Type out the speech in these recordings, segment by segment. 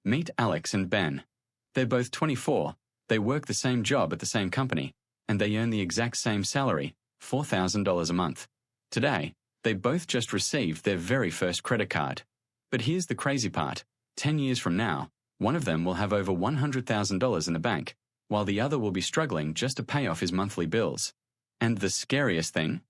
Meet Alex and Ben. They're both 24, they work the same job at the same company, and they earn the exact same salary, $4,000 a month. Today, they both just received their very first credit card. But here's the crazy part. 10 years from now, one of them will have over $100,000 in the bank, while the other will be struggling just to pay off his monthly bills. And the scariest thing?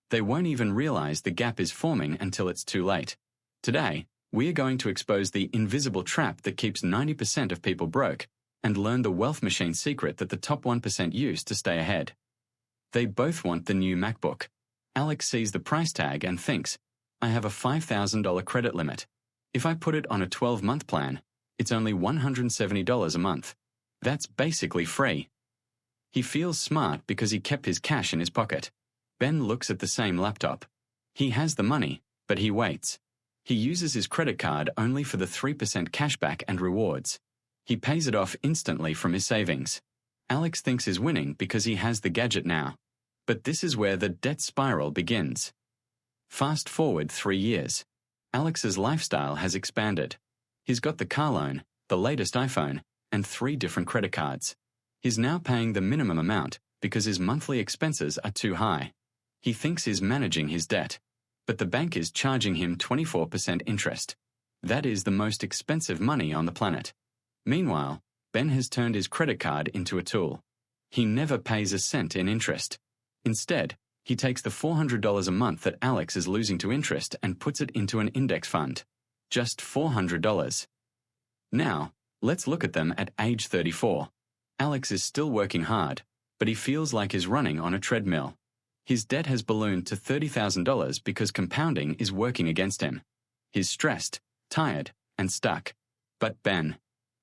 They won't even realize the gap is forming until it's too late. Today, we are going to expose the invisible trap that keeps 90% of people broke and learn the wealth machine secret that the top 1% use to stay ahead. They both want the new MacBook. Alex sees the price tag and thinks, I have a $5,000 credit limit. If I put it on a 12-month plan, it's only $170 a month. That's basically free. He feels smart because he kept his cash in his pocket. Ben looks at the same laptop. He has the money, but he waits. He uses his credit card only for the 3% cashback and rewards. He pays it off instantly from his savings. Alex thinks he's winning because he has the gadget now. But this is where the debt spiral begins. Fast forward 3 years. Alex's lifestyle has expanded. He's got the car loan, the latest iPhone, and 3 different credit cards. He's now paying the minimum amount because his monthly expenses are too high. He thinks he's managing his debt, but the bank is charging him 24% interest. That is the most expensive money on the planet. Meanwhile, Ben has turned his credit card into a tool. He never pays a cent in interest. Instead, he takes the $400 a month that Alex is losing to interest and puts it into an index fund. Just $400. Now, let's look at them at age 34. Alex is still working hard, but he feels like he's running on a treadmill. His debt has ballooned to $30,000 because compounding is working against him. He's stressed, tired, and stuck. But Ben,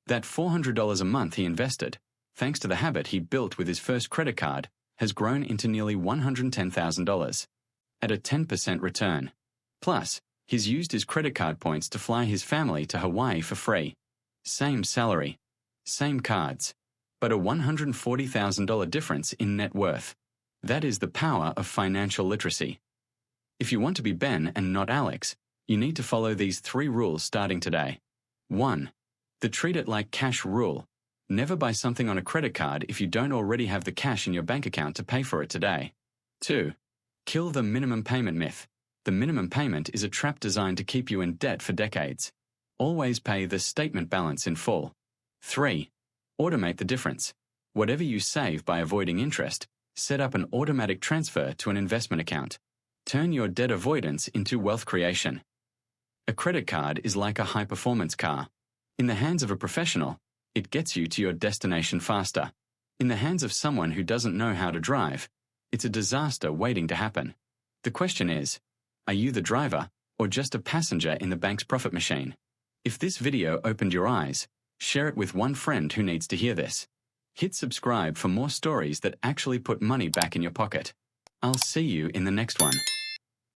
that $400 a month he invested, thanks to the habit he built with his first credit card, has grown into nearly $110,000 at a 10% return. Plus, he's used his credit card points to fly his family to Hawaii for free. Same salary, same cards, but a $140,000 difference in net worth. That is the power of financial literacy. If you want to be Ben and not Alex, you need to follow these 3 rules starting today. 1. The treat it like cash rule. Never buy something on a credit card if you don't already have the cash in your bank account to pay for it today. 2. Kill the minimum payment myth. The minimum payment is a trap designed to keep you in debt for decades. Always pay the statement balance in full. 3. Automate the difference. Whatever you save by avoiding interest, set up an automatic transfer to an investment account. Turn your debt avoidance into wealth creation. A credit card is like a high-performance car. In the hands of a professional, it gets you to your destination faster. In the hands of someone who doesn't know how to drive, it's a disaster waiting to happen. The question is, are you the driver or just a passenger in the bank's profit machine? If this video opened your eyes, share it with one friend who needs to hear this. Hit subscribe for more stories that actually put money back in your pocket. I'll see you in the next one.